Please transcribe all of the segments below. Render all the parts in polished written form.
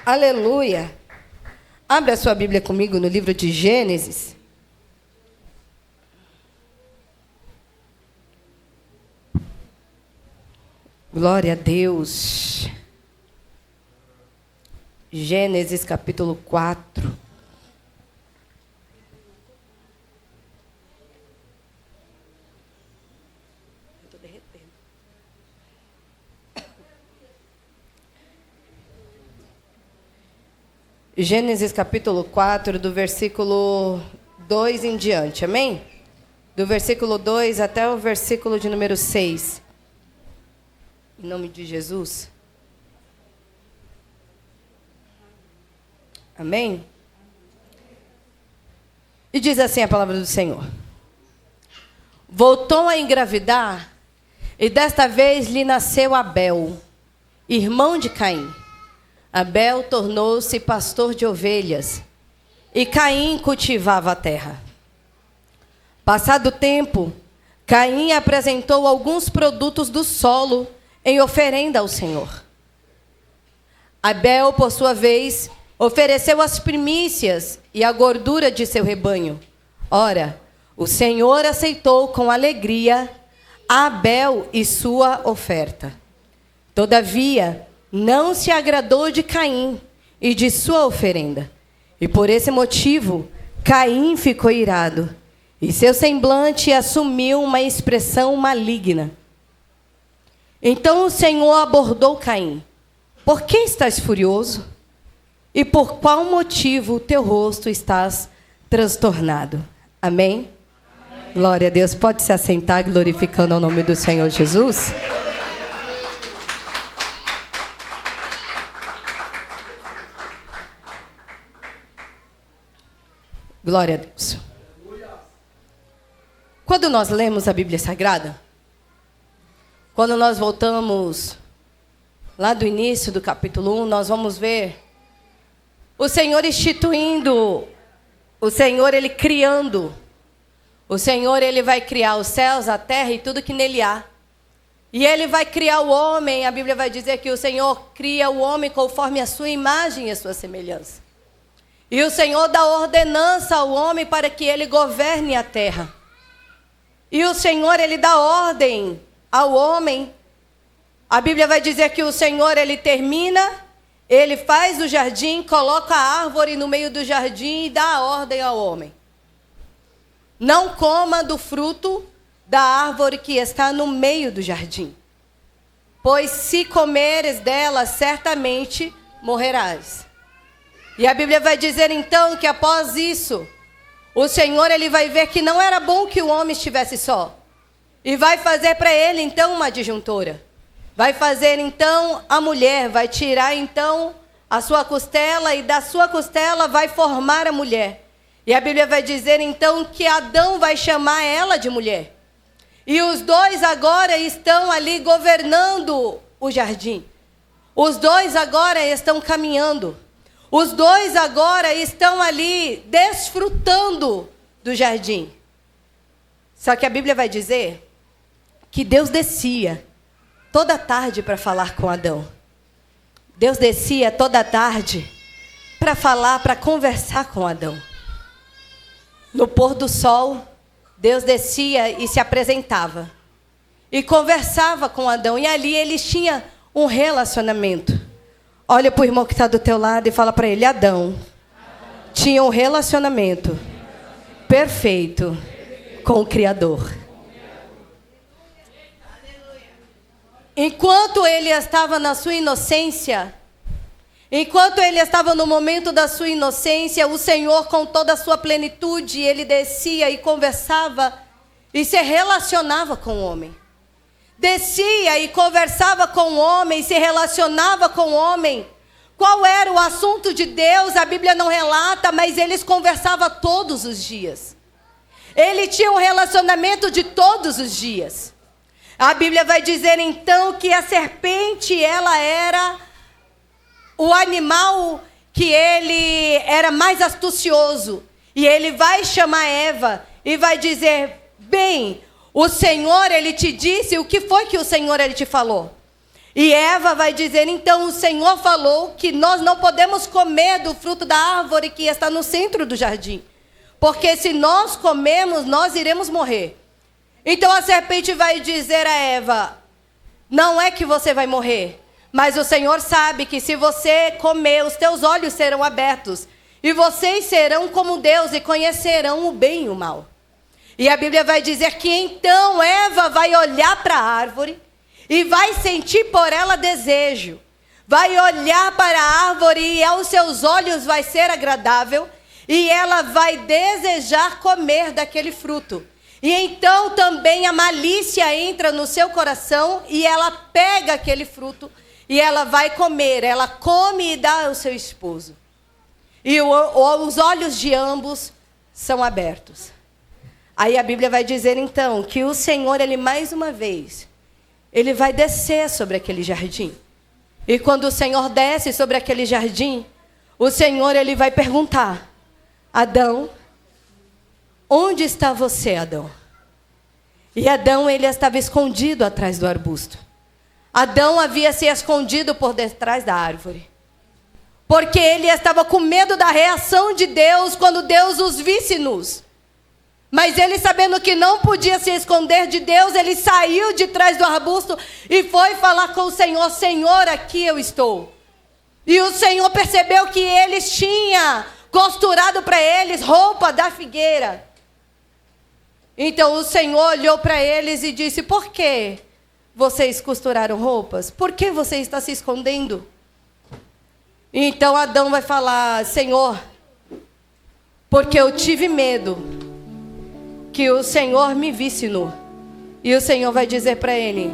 Aleluia. Abre a sua Bíblia comigo no livro de Gênesis. Glória a Deus. Gênesis capítulo 4. Gênesis capítulo 4, do versículo 2 em diante, amém? Do versículo 2 até o versículo de número 6. Em nome de Jesus. Amém? E diz assim a palavra do Senhor. Voltou a engravidar, e desta vez lhe nasceu Abel, irmão de Caim. Abel tornou-se pastor de ovelhas, e Caim cultivava a terra. Passado o tempo, Caim apresentou alguns produtos do solo em oferenda ao Senhor. Abel, por sua vez, ofereceu as primícias e a gordura de seu rebanho. Ora, o Senhor aceitou com alegria Abel e sua oferta. Todavia, não se agradou de Caim e de sua oferenda. E por esse motivo, Caim ficou irado, e seu semblante assumiu uma expressão maligna. Então o Senhor abordou Caim. Por que estás furioso? E por qual motivo o teu rosto estás transtornado? Amém? Amém. Glória a Deus. Pode se assentar glorificando o nome do Senhor Jesus? Glória a Deus. Quando nós lemos a Bíblia Sagrada, quando nós voltamos lá do início do capítulo 1, nós vamos ver o Senhor instituindo, o Senhor, Ele criando. O Senhor, Ele vai criar os céus, a terra e tudo que nele há. E Ele vai criar o homem, a Bíblia vai dizer que o Senhor cria o homem conforme a sua imagem e a sua semelhança. E o Senhor dá ordenança ao homem para que ele governe a terra. E o Senhor, Ele dá ordem ao homem. A Bíblia vai dizer que o Senhor, Ele termina, Ele faz o jardim, coloca a árvore no meio do jardim e dá a ordem ao homem. Não coma do fruto da árvore que está no meio do jardim, pois se comeres dela, certamente morrerás. E a Bíblia vai dizer então que após isso, o Senhor, Ele vai ver que não era bom que o homem estivesse só. E vai fazer para ele então uma adjuntora. Vai fazer então a mulher, vai tirar então a sua costela e da sua costela vai formar a mulher. E a Bíblia vai dizer então que Adão vai chamar ela de mulher. E os dois agora estão ali governando o jardim. Os dois agora estão caminhando. Os dois agora estão ali desfrutando do jardim. Só que a Bíblia vai dizer que Deus descia toda tarde para falar com Adão. Deus descia toda tarde para falar, para conversar com Adão. No pôr do sol, Deus descia e se apresentava. E conversava com Adão. E ali eles tinham um relacionamento. Olha para o irmão que está do teu lado e fala para ele: Adão tinha um relacionamento perfeito com o Criador. Enquanto ele estava na sua inocência, enquanto ele estava no momento da sua inocência, o Senhor, com toda a sua plenitude, ele descia e conversava e se relacionava com o homem. Descia e conversava com o homem, se relacionava com o homem. Qual era o assunto de Deus? A Bíblia não relata, mas eles conversavam todos os dias. Ele tinha um relacionamento de todos os dias. A Bíblia vai dizer então que a serpente, ela era o animal que ele era mais astucioso. E ele vai chamar Eva e vai dizer: bem, o Senhor, Ele te disse, o que foi que o Senhor, Ele te falou? E Eva vai dizer, então o Senhor falou que nós não podemos comer do fruto da árvore que está no centro do jardim. Porque se nós comermos, nós iremos morrer. Então a serpente vai dizer a Eva, não é que você vai morrer, mas o Senhor sabe que se você comer, os teus olhos serão abertos. E vocês serão como Deus e conhecerão o bem e o mal. E a Bíblia vai dizer que então Eva vai olhar para a árvore e vai sentir por ela desejo. Vai olhar para a árvore e aos seus olhos vai ser agradável. E ela vai desejar comer daquele fruto. E então também a malícia entra no seu coração e ela pega aquele fruto e ela vai comer. Ela come e dá ao seu esposo. E os olhos de ambos são abertos. Aí a Bíblia vai dizer então que o Senhor, ele mais uma vez, ele vai descer sobre aquele jardim. E quando o Senhor desce sobre aquele jardim, o Senhor, ele vai perguntar, Adão, onde está você, Adão? E Adão, ele estava escondido atrás do arbusto. Adão havia se escondido por detrás da árvore. Porque ele estava com medo da reação de Deus quando Deus os visse nus. Mas ele, sabendo que não podia se esconder de Deus, ele saiu de trás do arbusto e foi falar com o Senhor, Senhor, aqui eu estou. E o Senhor percebeu que eles tinham costurado para eles roupa da figueira. Então o Senhor olhou para eles e disse, por que vocês costuraram roupas? Por que você está se escondendo? Então Adão vai falar, Senhor, porque eu tive medo que o Senhor me visse nu. E o Senhor vai dizer para ele,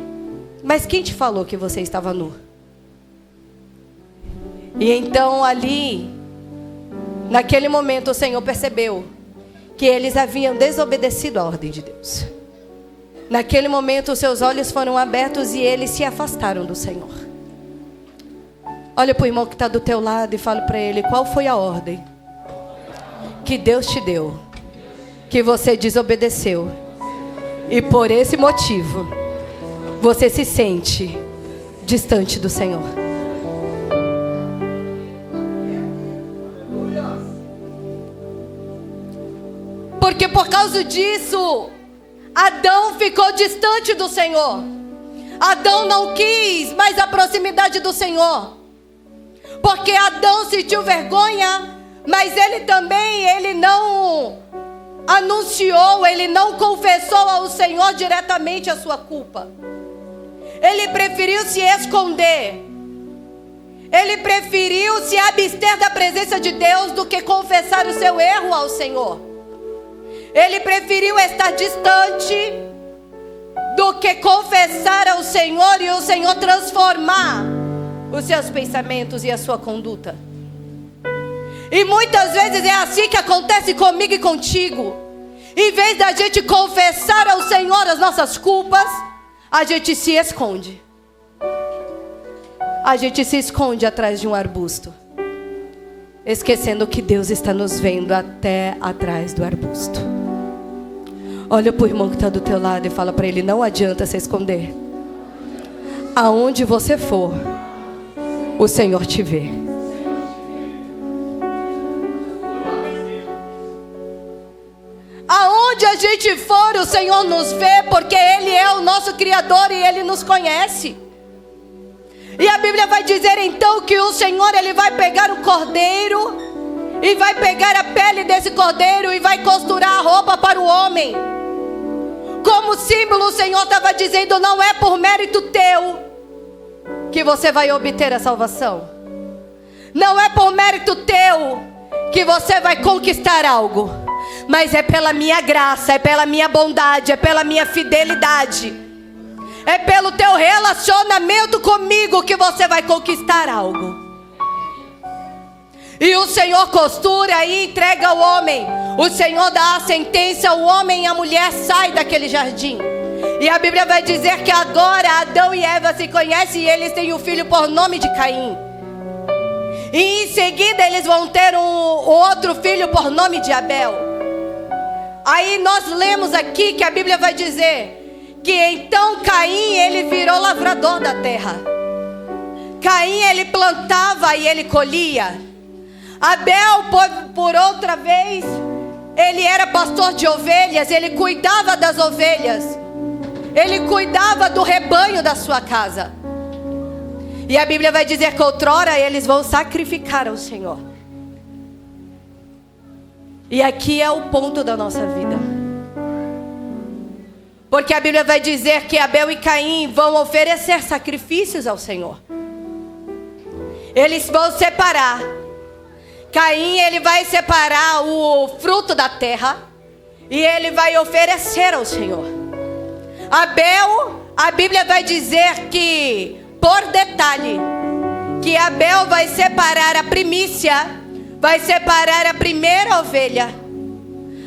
mas quem te falou que você estava nu? E então ali, naquele momento o Senhor percebeu que eles haviam desobedecido à ordem de Deus. Naquele momento os seus olhos foram abertos e eles se afastaram do Senhor. Olha para o irmão que está do teu lado e fala para ele, qual foi a ordem que Deus te deu, que você desobedeceu, e por esse motivo você se sente distante do Senhor. Porque por causa disso Adão ficou distante do Senhor. Adão não quis mais a proximidade do Senhor, porque Adão sentiu vergonha, mas ele também, ele não anunciou, ele não confessou ao Senhor diretamente a sua culpa. Ele preferiu se esconder. Ele preferiu se abster da presença de Deus do que confessar o seu erro ao Senhor. Ele preferiu estar distante do que confessar ao Senhor e o Senhor transformar os seus pensamentos e a sua conduta. E muitas vezes é assim que acontece comigo e contigo. Em vez da gente confessar ao Senhor as nossas culpas, a gente se esconde. A gente se esconde atrás de um arbusto, esquecendo que Deus está nos vendo até atrás do arbusto. Olha para o irmão que está do teu lado e fala para ele, não adianta se esconder. Aonde você for, o Senhor te vê. Aonde a gente for, o Senhor nos vê, porque Ele é o nosso Criador e Ele nos conhece. E a Bíblia vai dizer então que o Senhor, Ele vai pegar o cordeiro e vai pegar a pele desse cordeiro e vai costurar a roupa para o homem. Como símbolo, o Senhor estava dizendo, não é por mérito teu que você vai obter a salvação. Não é por mérito teu que você vai conquistar algo, mas é pela minha graça, é pela minha bondade, é pela minha fidelidade, é pelo teu relacionamento comigo que você vai conquistar algo. E o Senhor costura e entrega ao homem. O Senhor dá a sentença, o homem e a mulher saem daquele jardim. E a Bíblia vai dizer que agora Adão e Eva se conhecem e eles têm um filho por nome de Caim. E em seguida eles vão ter um outro filho por nome de Abel. Aí nós lemos aqui que a Bíblia vai dizer que então Caim, ele virou lavrador da terra. Caim, ele plantava e ele colhia. Abel, por outra vez, ele era pastor de ovelhas, ele cuidava das ovelhas, ele cuidava do rebanho da sua casa. E a Bíblia vai dizer que outrora eles vão sacrificar ao Senhor. E aqui é o ponto da nossa vida. Porque a Bíblia vai dizer que Abel e Caim vão oferecer sacrifícios ao Senhor. Eles vão separar. Caim, ele vai separar o fruto da terra e ele vai oferecer ao Senhor. Abel, a Bíblia vai dizer que, por detalhe, que Abel vai separar a primícia, vai separar a primeira ovelha,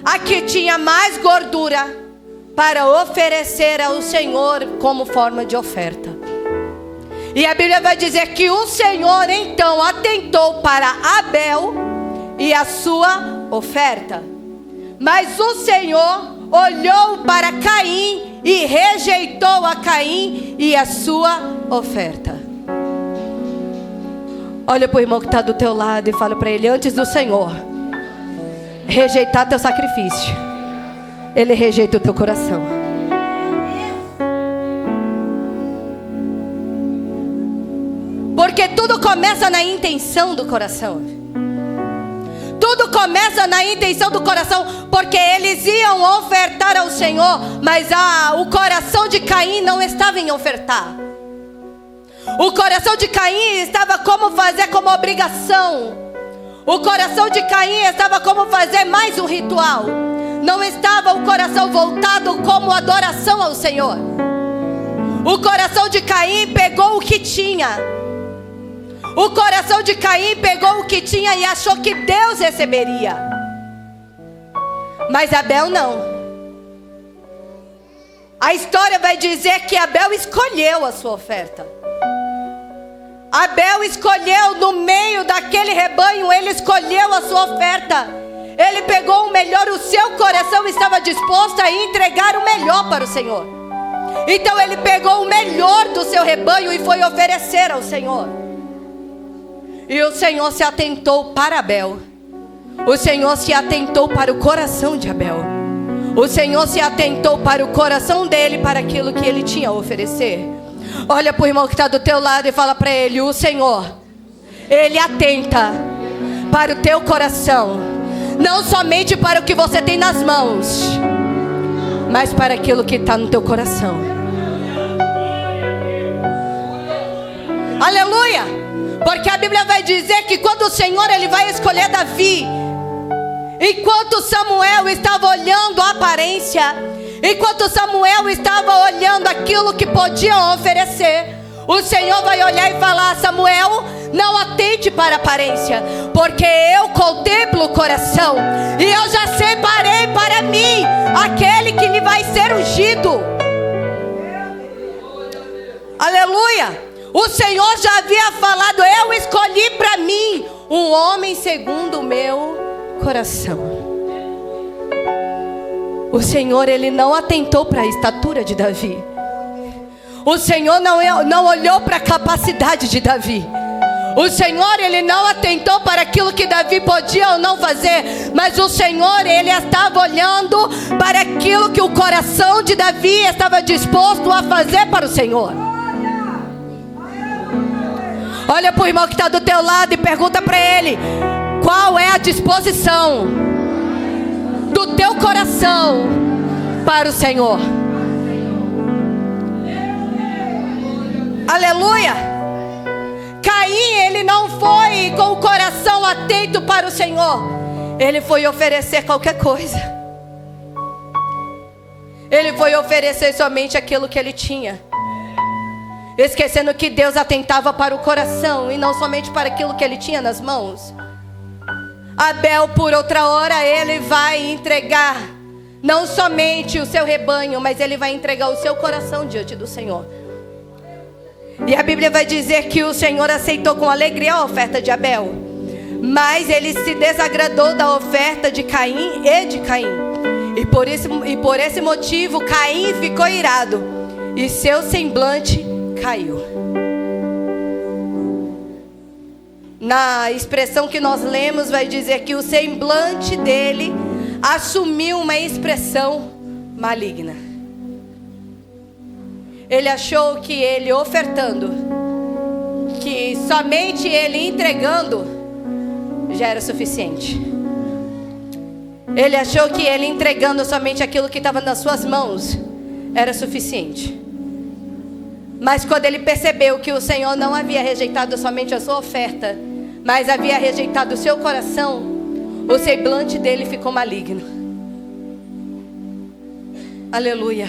a que tinha mais gordura, para oferecer ao Senhor como forma de oferta. E a Bíblia vai dizer que o Senhor então atentou para Abel e a sua oferta. Mas o Senhor olhou para Caim e rejeitou a Caim e a sua oferta. Olha para o irmão que está do teu lado e fala para ele: antes do Senhor rejeitar teu sacrifício, Ele rejeita o teu coração. Porque tudo começa na intenção do coração. Tudo começa na intenção do coração. Porque eles iam ofertar ao Senhor, mas o coração de Caim não estava em ofertar. O coração de Caim estava como fazer como obrigação. O coração de Caim estava como fazer mais um ritual. Não estava o coração voltado como adoração ao Senhor. O coração de Caim pegou o que tinha. O coração de Caim pegou o que tinha e achou que Deus receberia. Mas Abel não. A história vai dizer que Abel escolheu a sua oferta. Abel escolheu no meio daquele rebanho, ele escolheu a sua oferta. Ele pegou o melhor, o seu coração estava disposto a entregar o melhor para o Senhor. Então ele pegou o melhor do seu rebanho e foi oferecer ao Senhor. E o Senhor se atentou para Abel. O Senhor se atentou para o coração de Abel. O Senhor se atentou para o coração dele, para aquilo que ele tinha a oferecer. Olha para o irmão que está do teu lado e fala para ele: o Senhor, Ele atenta para o teu coração. Não somente para o que você tem nas mãos, mas para aquilo que está no teu coração. Aleluia! Porque a Bíblia vai dizer que quando o Senhor ele vai escolher Davi, enquanto Samuel estava olhando a aparência, enquanto Samuel estava olhando aquilo que podiam oferecer, o Senhor vai olhar e falar: Samuel, não atente para a aparência, porque eu contemplo o coração, e eu já separei para mim aquele que lhe vai ser ungido. Aleluia! O Senhor já havia falado: eu escolhi para mim um homem segundo o meu coração. O Senhor ele não atentou para a estatura de Davi. O Senhor não olhou para a capacidade de Davi. O Senhor ele não atentou para aquilo que Davi podia ou não fazer, mas o Senhor ele estava olhando para aquilo que o coração de Davi estava disposto a fazer para o Senhor. Olha para o irmão que está do teu lado e pergunta para ele: qual é a disposição do teu coração para o Senhor? Aleluia! Caim, ele não foi com o coração atento para o Senhor. Ele foi oferecer qualquer coisa. Ele foi oferecer somente aquilo que ele tinha, esquecendo que Deus atentava para o coração e não somente para aquilo que ele tinha nas mãos. Abel, por outra hora, ele vai entregar não somente o seu rebanho, mas ele vai entregar o seu coração diante do Senhor. E a Bíblia vai dizer que o Senhor aceitou com alegria a oferta de Abel, mas ele se desagradou da oferta de Caim e de Caim. E por esse motivo Caim ficou irado e seu semblante caiu. na expressão que nós lemos, vai dizer que o semblante dele assumiu uma expressão maligna. Ele achou que ele ofertando, que somente ele entregando já era suficiente. Ele achou que ele entregando somente aquilo que estava nas suas mãos era suficiente. Mas quando ele percebeu que o Senhor não havia rejeitado somente a sua oferta, mas havia rejeitado o seu coração, o semblante dele ficou maligno. Aleluia.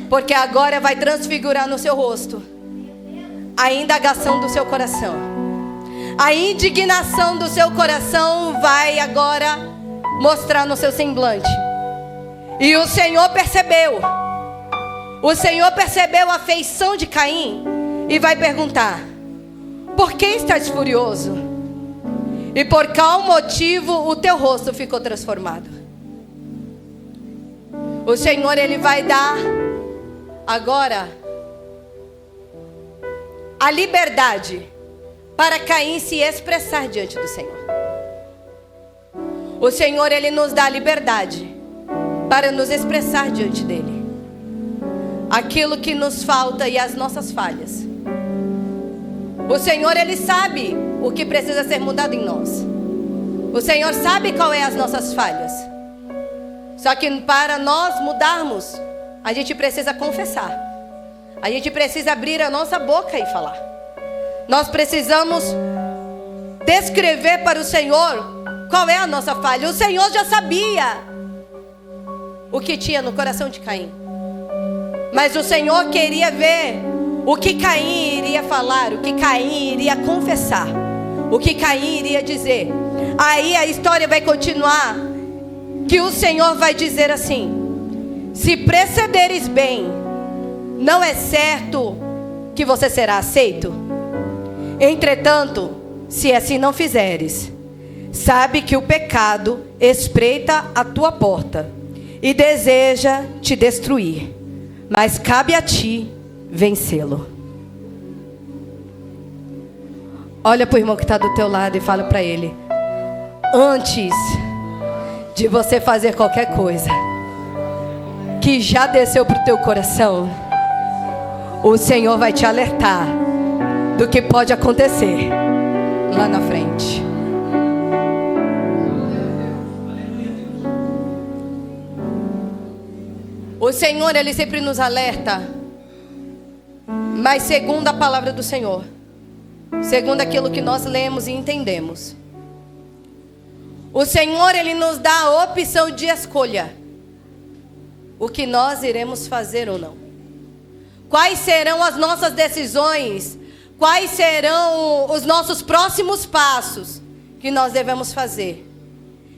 Porque agora vai transfigurar no seu rosto a indagação do seu coração. A indignação do seu coração vai agora mostrar no seu semblante. E o Senhor percebeu. O Senhor percebeu a feição de Caim e vai perguntar: por que estás furioso? E por qual motivo o teu rosto ficou transformado? O Senhor, ele vai dar agora a liberdade para Caim se expressar diante do Senhor. O Senhor, ele nos dá a liberdade para nos expressar diante dele aquilo que nos falta e as nossas falhas. O Senhor, ele sabe o que precisa ser mudado em nós. O Senhor sabe qual é as nossas falhas. Só que para nós mudarmos, a gente precisa confessar. A gente precisa abrir a nossa boca e falar. Nós precisamos descrever para o Senhor qual é a nossa falha. O Senhor já sabia o que tinha no coração de Caim. Mas o Senhor queria ver o que Caim iria falar, o que Caim iria confessar, o que Caim iria dizer. Aí a história vai continuar, que o Senhor vai dizer assim: se procederes bem, não é certo que você será aceito? Entretanto, se assim não fizeres, sabe que o pecado espreita a tua porta e deseja te destruir, mas cabe a ti vencê-lo. Olha para o irmão que está do teu lado e fala para ele: antes de você fazer qualquer coisa que já desceu para o teu coração, o Senhor vai te alertar do que pode acontecer lá na frente. O Senhor, ele sempre nos alerta, mas segundo a palavra do Senhor, segundo aquilo que nós lemos e entendemos, o Senhor, ele nos dá a opção de escolha, o que nós iremos fazer ou não. Quais serão as nossas decisões? Quais serão os nossos próximos passos que nós devemos fazer?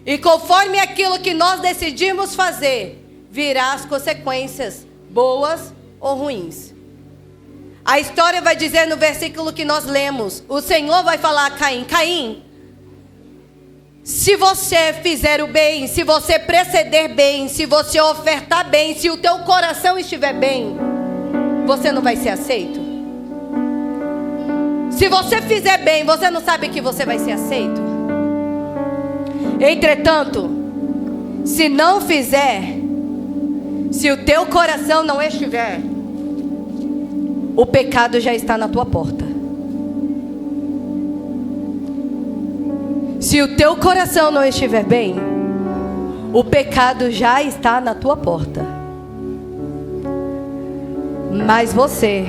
E conforme aquilo que nós decidimos fazer, virá as consequências, boas ou ruins. A história vai dizer no versículo que nós lemos, o Senhor vai falar a Caim: Caim, se você fizer o bem, se você proceder bem, se você ofertar bem, se o teu coração estiver bem, você não vai ser aceito? Se você fizer bem, você não sabe que você vai ser aceito? Entretanto, se não fizer, se o teu coração não estiver, o pecado já está na tua porta. Se o teu coração não estiver bem, o pecado já está na tua porta. Mas você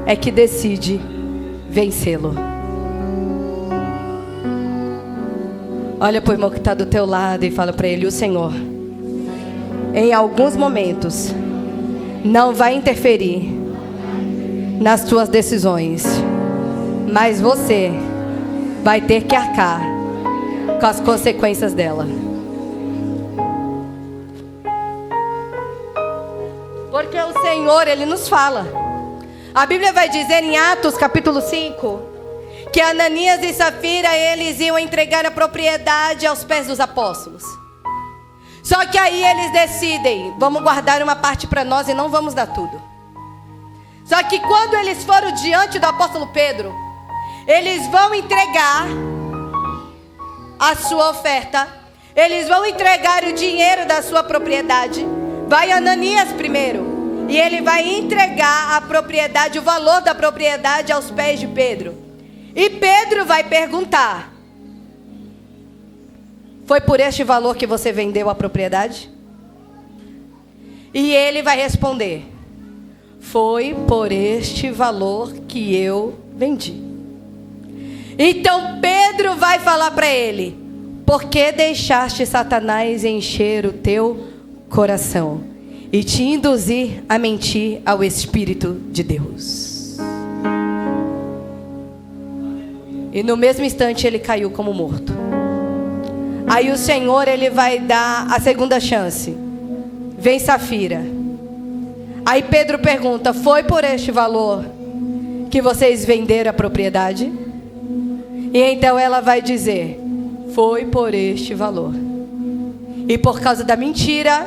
é que decide vencê-lo. Olha para o irmão que está do teu lado e fala para ele: o Senhor, em alguns momentos, não vai interferir nas tuas decisões, mas você vai ter que arcar com as consequências dela. Porque o Senhor, ele nos fala. A Bíblia vai dizer em Atos capítulo 5 que Ananias e Safira, eles iam entregar a propriedade aos pés dos apóstolos. Só que aí eles decidem: vamos guardar uma parte para nós e não vamos dar tudo. Só que quando eles foram diante do apóstolo Pedro, eles vão entregar a sua oferta, eles vão entregar o dinheiro da sua propriedade. Vai Ananias primeiro, e ele vai entregar a propriedade, o valor da propriedade aos pés de Pedro. E Pedro vai perguntar: foi por este valor que você vendeu a propriedade? E ele vai responder: foi por este valor que eu vendi. Então Pedro vai falar para ele: por que deixaste Satanás encher o teu coração e te induzir a mentir ao Espírito de Deus? E no mesmo instante ele caiu como morto. Aí o Senhor, ele vai dar a segunda chance. Vem Safira. Aí Pedro pergunta: foi por este valor que vocês venderam a propriedade? E então ela vai dizer: foi por este valor. E por causa da mentira,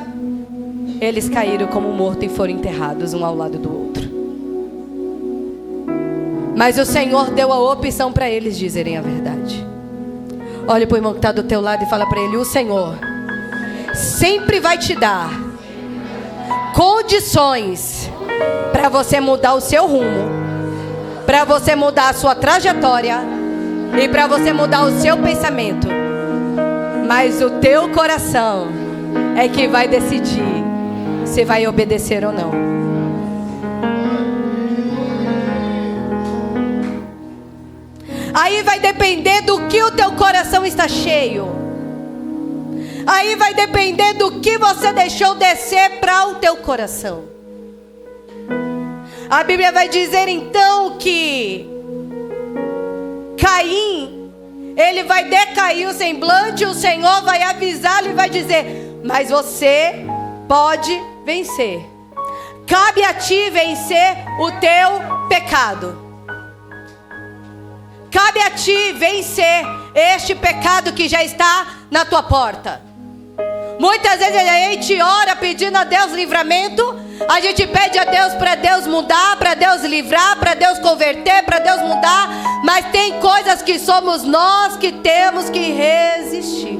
eles caíram como mortos e foram enterrados um ao lado do outro. Mas o Senhor deu a opção para eles dizerem a verdade. Olha para o irmão que está do teu lado e fala para ele: o Senhor sempre vai te dar condições para você mudar o seu rumo, para você mudar a sua trajetória e para você mudar o seu pensamento. Mas o teu coração é que vai decidir se vai obedecer ou não. Aí vai depender do que o teu coração está cheio. Aí vai depender do que você deixou descer para o teu coração. A Bíblia vai dizer então que Caim, ele vai decair o semblante, o Senhor vai avisá-lo e vai dizer: mas você pode vencer. Cabe a ti vencer o teu pecado. Cabe a ti vencer este pecado que já está na tua porta. Muitas vezes a gente ora pedindo a Deus livramento. A gente pede a Deus para Deus mudar, para Deus livrar, para Deus converter, para Deus mudar. Mas tem coisas que somos nós que temos que resistir.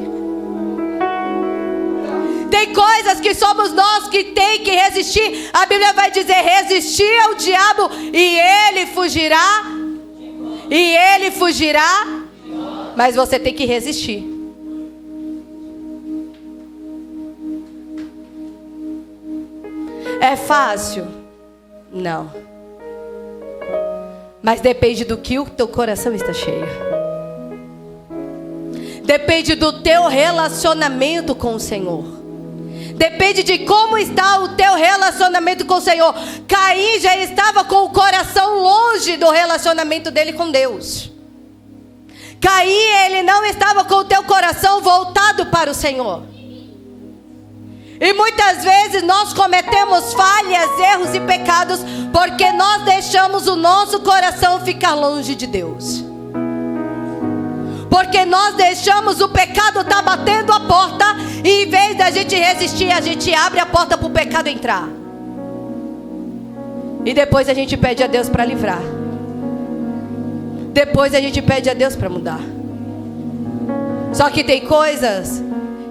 Tem coisas que somos nós que tem que resistir. A Bíblia vai dizer: resistir ao diabo e ele fugirá. E ele fugirá. Mas você tem que resistir. É fácil? Não. Mas depende do que o teu coração está cheio. Depende do teu relacionamento com o Senhor. Depende de como está o teu relacionamento com o Senhor. Caim já estava com o coração longe do relacionamento dele com Deus. Caim, ele não estava com o teu coração voltado para o Senhor. E muitas vezes nós cometemos falhas, erros e pecados porque nós deixamos o nosso coração ficar longe de Deus. Porque nós deixamos o pecado estar batendo a porta e em vez da gente resistir, a gente abre a porta para o pecado entrar. E depois a gente pede a Deus para livrar. Depois a gente pede a Deus para mudar. Só que tem coisas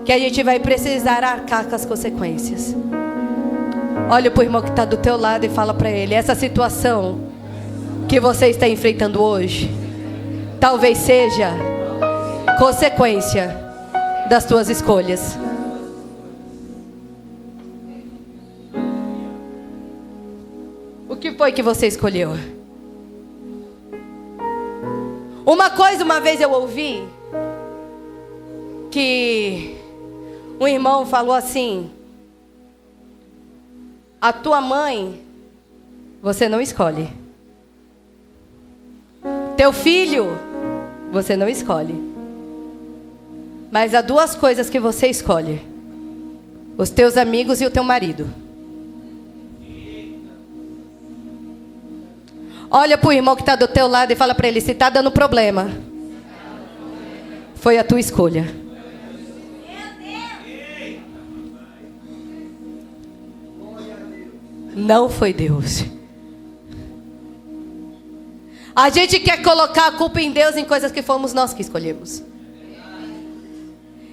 que a gente vai precisar arcar com as consequências. Olha para o irmão que está do teu lado e fala para ele: essa situação que você está enfrentando hoje talvez seja consequência das tuas escolhas. O que foi que você escolheu? Uma vez eu ouvi que um irmão falou assim: a tua mãe você não escolhe, teu filho você não escolhe, mas há duas coisas que você escolhe: os teus amigos e o teu marido. Olha para o irmão que está do teu lado e fala para ele: se está dando problema, foi a tua escolha. Não foi Deus. A gente quer colocar a culpa em Deus em coisas que fomos nós que escolhemos.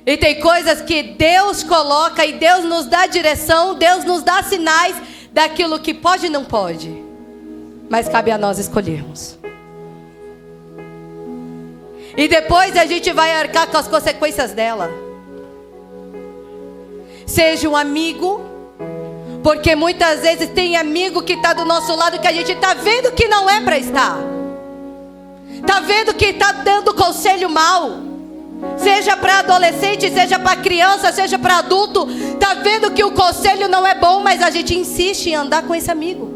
E tem coisas que Deus coloca e Deus nos dá direção, Deus nos dá sinais daquilo que pode e não pode. Mas cabe a nós escolhermos. E depois a gente vai arcar com as consequências dela. Seja um amigo, porque muitas vezes tem amigo que está do nosso lado que a gente está vendo que não é para estar. Está vendo que está dando conselho mal. Seja para adolescente, seja para criança, seja para adulto. Está vendo que o conselho não é bom, mas a gente insiste em andar com esse amigo.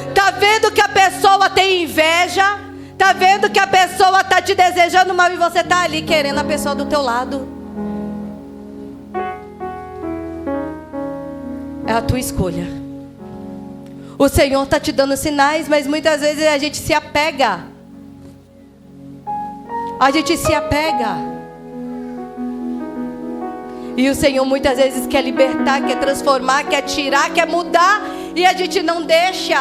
Está vendo que a pessoa tem inveja. Está vendo que a pessoa está te desejando mal e você está ali querendo a pessoa do teu lado. É a tua escolha. O Senhor está te dando sinais, mas muitas vezes a gente se apega. A gente se apega. E o Senhor muitas vezes quer libertar, quer transformar, quer tirar, quer mudar. E a gente não deixa.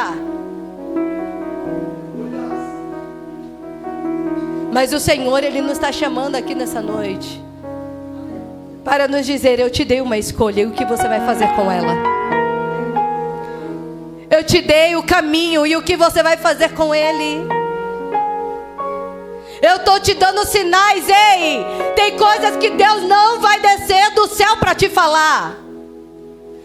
Mas o Senhor, Ele nos está chamando aqui nessa noite para nos dizer: eu te dei uma escolha, e o que você vai fazer com ela? Eu te dei o caminho, e o que você vai fazer com ele? Eu estou te dando sinais, ei! Tem coisas que Deus não vai descer do céu para te falar.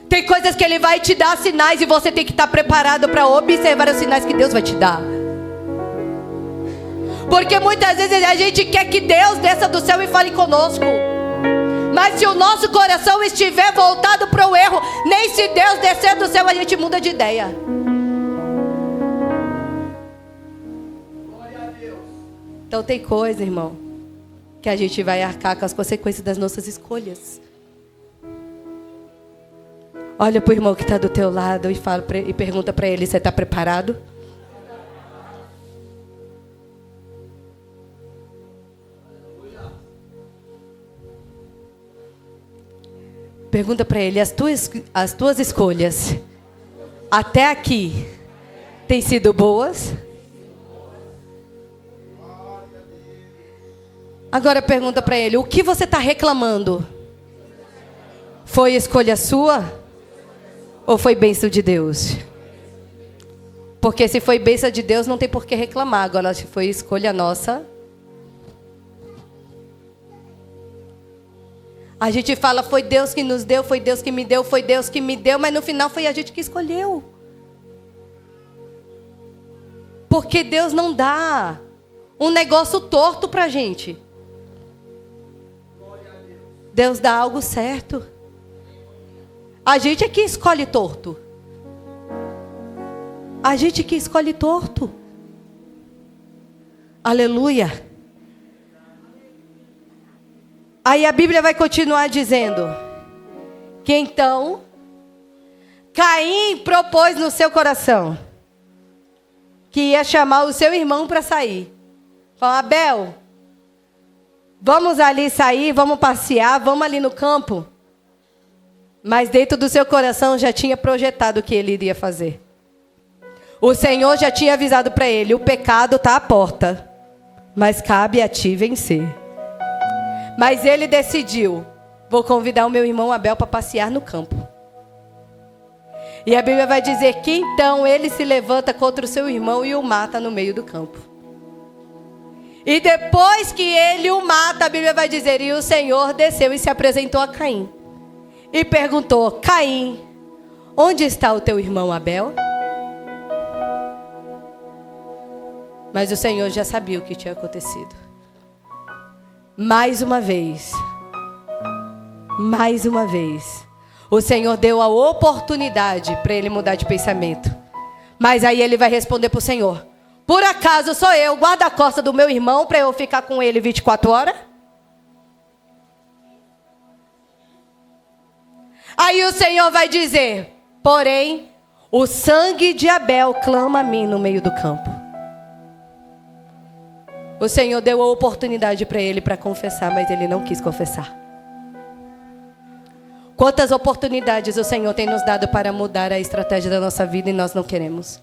Tem coisas que Ele vai te dar sinais, e você tem que estar preparado para observar os sinais que Deus vai te dar. Porque muitas vezes a gente quer que Deus desça do céu e fale conosco. Mas se o nosso coração estiver voltado para o erro, nem se Deus descer do céu a gente muda de ideia. Então tem coisa, irmão, que a gente vai arcar com as consequências das nossas escolhas. Olha para o irmão que está do teu lado e pergunta para ele: você está preparado? Pergunta para ele: as tuas escolhas até aqui têm sido boas? Agora pergunta para ele: o que você está reclamando? Foi escolha sua? Ou foi bênção de Deus? Porque se foi bênção de Deus, não tem por que reclamar. Agora, se foi escolha nossa, a gente fala: foi Deus que nos deu, foi Deus que me deu, foi Deus que me deu. Mas no final foi a gente que escolheu. Porque Deus não dá um negócio torto para a gente. Deus dá algo certo. A gente é que escolhe torto. A gente que escolhe torto. Aleluia. Aí a Bíblia vai continuar dizendo que então Caim propôs no seu coração que ia chamar o seu irmão para sair. Falou: Abel, vamos ali sair, vamos passear, vamos ali no campo. Mas dentro do seu coração já tinha projetado o que ele iria fazer. O Senhor já tinha avisado para ele: o pecado está à porta, mas cabe a ti vencer. Mas ele decidiu: vou convidar o meu irmão Abel para passear no campo. E a Bíblia vai dizer que então ele se levanta contra o seu irmão e o mata no meio do campo. E depois que ele o mata, a Bíblia vai dizer: e o Senhor desceu e se apresentou a Caim. E perguntou: Caim, onde está o teu irmão Abel? Mas o Senhor já sabia o que tinha acontecido. Mais uma vez, o Senhor deu a oportunidade para ele mudar de pensamento. Mas aí ele vai responder para o Senhor: por acaso sou eu, guarda-costas do meu irmão, para eu ficar com ele 24 horas? Aí o Senhor vai dizer: porém, o sangue de Abel clama a mim no meio do campo. O Senhor deu a oportunidade para ele para confessar, mas ele não quis confessar. Quantas oportunidades o Senhor tem nos dado para mudar a estratégia da nossa vida e nós não queremos?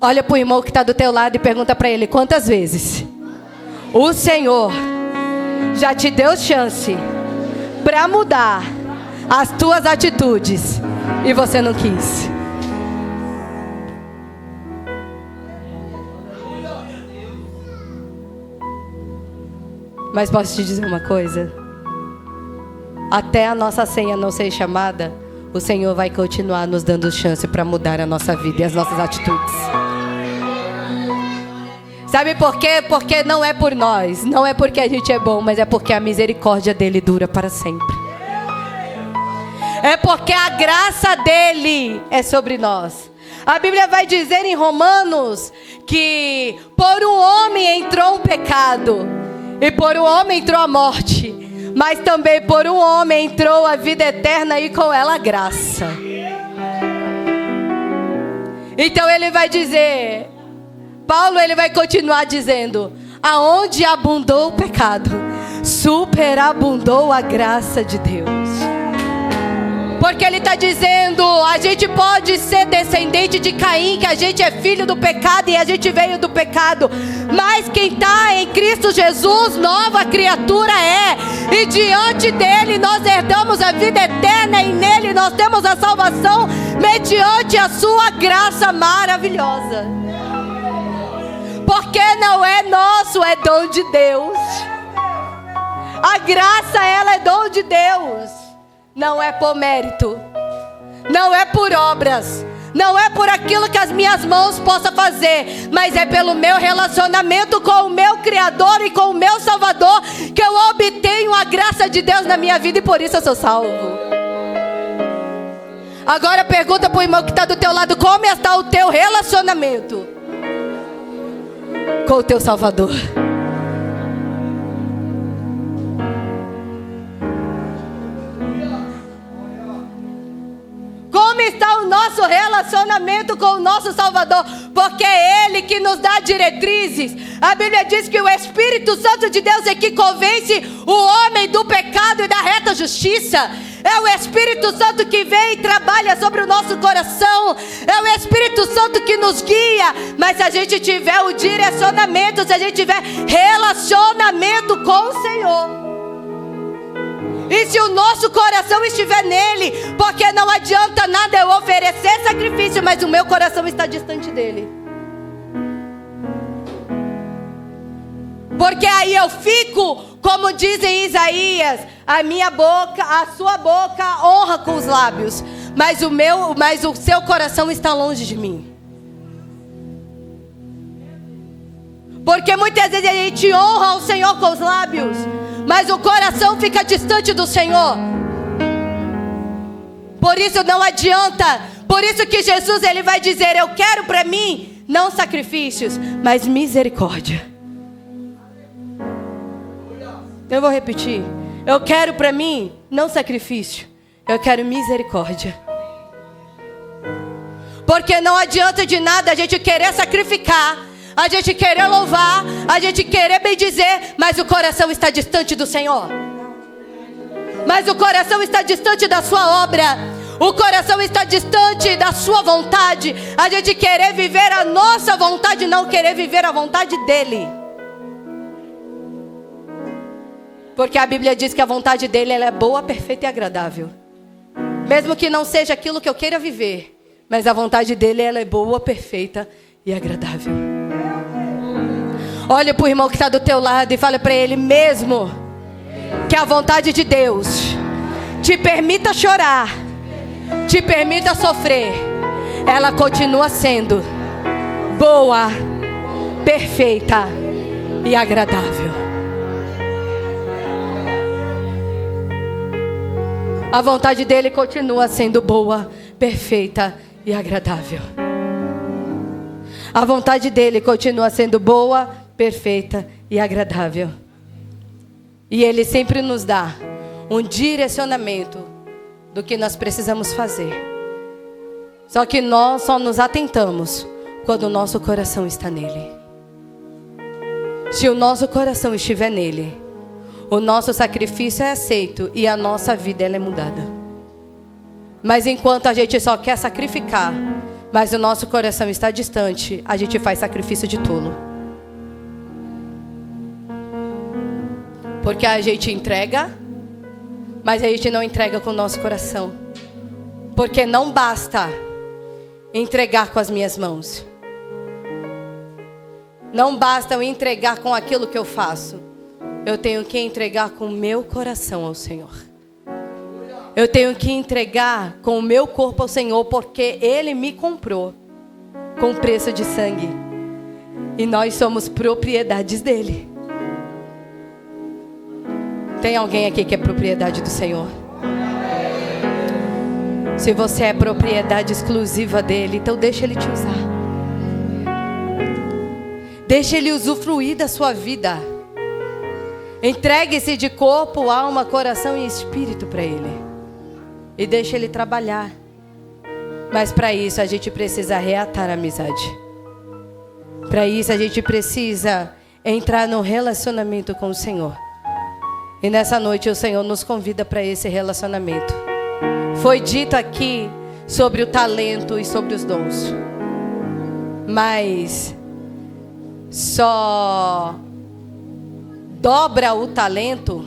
Olha para o irmão que está do teu lado e pergunta para ele: quantas vezes o Senhor já te deu chance para mudar as tuas atitudes e você não quis? Mas posso te dizer uma coisa? Até a nossa senha não ser chamada, o Senhor vai continuar nos dando chance para mudar a nossa vida e as nossas atitudes. Sabe por quê? Porque não é por nós, não é porque a gente é bom, mas é porque a misericórdia dele dura para sempre. É porque a graça dele é sobre nós. A Bíblia vai dizer em Romanos que por um homem entrou o pecado, e por um homem entrou a morte, mas também por um homem entrou a vida eterna e com ela a graça. Então ele vai dizer, Paulo ele vai continuar dizendo: aonde abundou o pecado, superabundou a graça de Deus. Porque ele está dizendo, a gente pode ser descendente de Caim, que a gente é filho do pecado e a gente veio do pecado, mas quem está em Cristo Jesus, nova criatura é, e diante dele nós herdamos a vida eterna, e nele nós temos a salvação, mediante a sua graça maravilhosa. Porque não é nosso, é dom de Deus. A graça, ela é dom de Deus. Não é por mérito, não é por obras, não é por aquilo que as minhas mãos possam fazer, mas é pelo meu relacionamento com o meu Criador e com o meu Salvador que eu obtenho a graça de Deus na minha vida, e por isso eu sou salvo. Agora pergunta para o irmão que está do teu lado: como está o teu relacionamento com o teu Salvador? Como está o nosso relacionamento com o nosso Salvador? Porque é Ele que nos dá diretrizes. A Bíblia diz que o Espírito Santo de Deus é que convence o homem do pecado e da reta justiça. É o Espírito Santo que vem e trabalha sobre o nosso coração. É o Espírito Santo que nos guia. Mas se a gente tiver o direcionamento, se a gente tiver relacionamento com o Senhor, e se o nosso coração estiver nele, porque não adianta nada eu oferecer sacrifício, mas o meu coração está distante dele. Porque aí eu fico, como diz em Isaías, a minha boca, a sua boca honra com os lábios, mas o seu coração está longe de mim. Porque muitas vezes a gente honra o Senhor com os lábios, mas o coração fica distante do Senhor. Por isso não adianta. Por isso que Jesus ele vai dizer: eu quero para mim não sacrifícios, mas misericórdia. Eu vou repetir: eu quero para mim não sacrifício, eu quero misericórdia. Porque não adianta de nada a gente querer sacrificar, a gente querer louvar, a gente querer bendizer, mas o coração está distante do Senhor. Mas o coração está distante da sua obra. O coração está distante da sua vontade. A gente querer viver a nossa vontade, não querer viver a vontade dele. Porque a Bíblia diz que a vontade dele ela é boa, perfeita e agradável. Mesmo que não seja aquilo que eu queira viver, mas a vontade dele ela é boa, perfeita e agradável. Olha para o irmão que está do teu lado e fala para ele: mesmo que a vontade de Deus te permita chorar, te permita sofrer, ela continua sendo boa, perfeita e agradável. A vontade dele continua sendo boa, perfeita e agradável. A vontade dele continua sendo boa, perfeita e agradável. E ele sempre nos dá um direcionamento do que nós precisamos fazer. Só que nós só nos atentamos quando o nosso coração está nele. Se o nosso coração estiver nele, o nosso sacrifício é aceito e a nossa vida ela é mudada. Mas enquanto a gente só quer sacrificar, mas o nosso coração está distante, a gente faz sacrifício de tolo. Porque a gente entrega, mas a gente não entrega com o nosso coração. Porque não basta entregar com as minhas mãos. Não basta eu entregar com aquilo que eu faço. Eu tenho que entregar com o meu coração ao Senhor. Eu tenho que entregar com o meu corpo ao Senhor, porque Ele me comprou com preço de sangue. E nós somos propriedades dEle. Tem alguém aqui que é propriedade do Senhor? Se você é propriedade exclusiva dEle, então deixa Ele te usar. Deixa Ele usufruir da sua vida. Entregue-se de corpo, alma, coração e espírito para Ele. E deixa Ele trabalhar. Mas para isso a gente precisa reatar a amizade. Para isso a gente precisa entrar num relacionamento com o Senhor. E nessa noite o Senhor nos convida para esse relacionamento. Foi dito aqui sobre o talento e sobre os dons. Mas só dobra o talento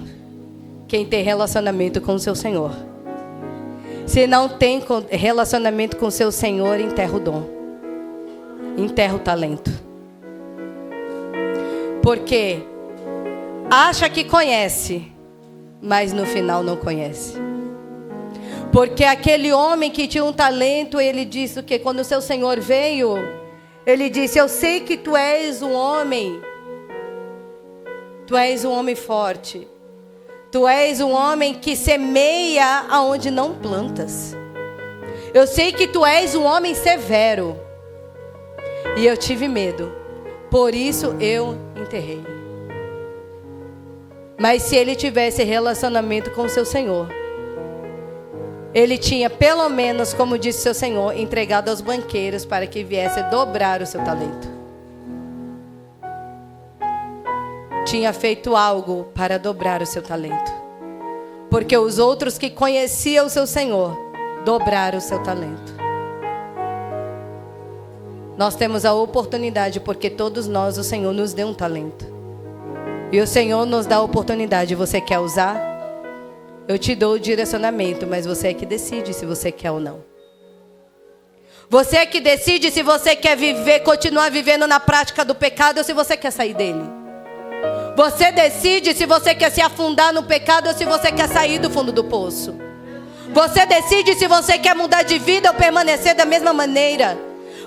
quem tem relacionamento com o seu Senhor. Se não tem relacionamento com o seu Senhor, enterra o dom. Enterra o talento. Porque acha que conhece, mas no final não conhece. Porque aquele homem que tinha um talento, ele disse que quando o seu Senhor veio, ele disse: eu sei que tu és um homem forte. Tu és um homem que semeia aonde não plantas. Eu sei que tu és um homem severo. E eu tive medo. Por isso eu enterrei. Mas se ele tivesse relacionamento com o seu Senhor, ele tinha pelo menos, como disse seu Senhor, entregado aos banqueiros para que viesse dobrar o seu talento. Tinha feito algo para dobrar o seu talento. Porque os outros que conheciam o seu Senhor, dobraram o seu talento. Nós temos a oportunidade, porque todos nós, o Senhor nos deu um talento. E o Senhor nos dá a oportunidade. Você quer usar? Eu te dou o direcionamento, mas você é que decide se você quer ou não. Você é que decide se você quer viver, continuar vivendo na prática do pecado ou se você quer sair dele. Você decide se você quer se afundar no pecado ou se você quer sair do fundo do poço. Você decide se você quer mudar de vida ou permanecer da mesma maneira.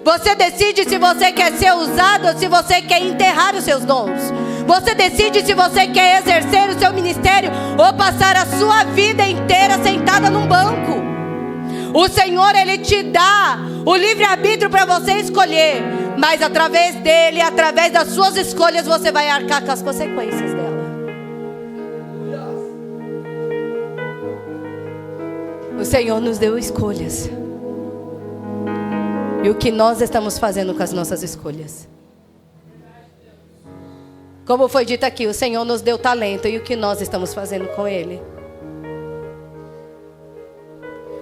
Você decide se você quer ser usado ou se você quer enterrar os seus dons. Você decide se você quer exercer o seu ministério ou passar a sua vida inteira sentada num banco. O Senhor, Ele te dá o livre-arbítrio para você escolher. Mas através dEle, através das suas escolhas, você vai arcar com as consequências dela. O Senhor nos deu escolhas. E o que nós estamos fazendo com as nossas escolhas? Como foi dito aqui, o Senhor nos deu talento. E o que nós estamos fazendo com ele?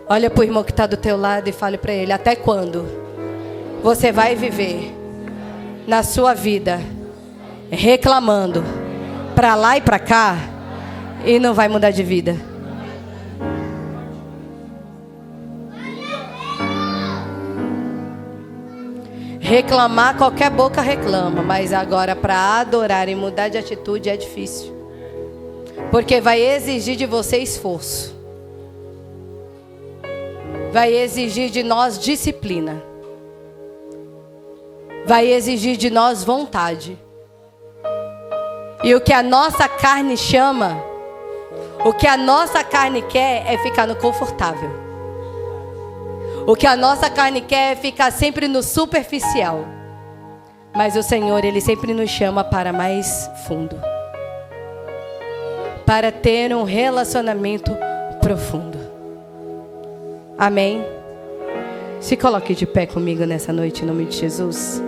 Olha para o irmão que está do teu lado e fale para ele: até quando você vai viver na sua vida reclamando para lá e para cá e não vai mudar de vida? Reclamar, qualquer boca reclama, mas agora para adorar e mudar de atitude é difícil. Porque vai exigir de você esforço. Vai exigir de nós disciplina. Vai exigir de nós vontade. E o que a nossa carne chama, o que a nossa carne quer é ficar no confortável. O que a nossa carne quer é ficar sempre no superficial. Mas o Senhor, Ele sempre nos chama para mais fundo. Para ter um relacionamento profundo. Amém? Se coloque de pé comigo nessa noite, em nome de Jesus.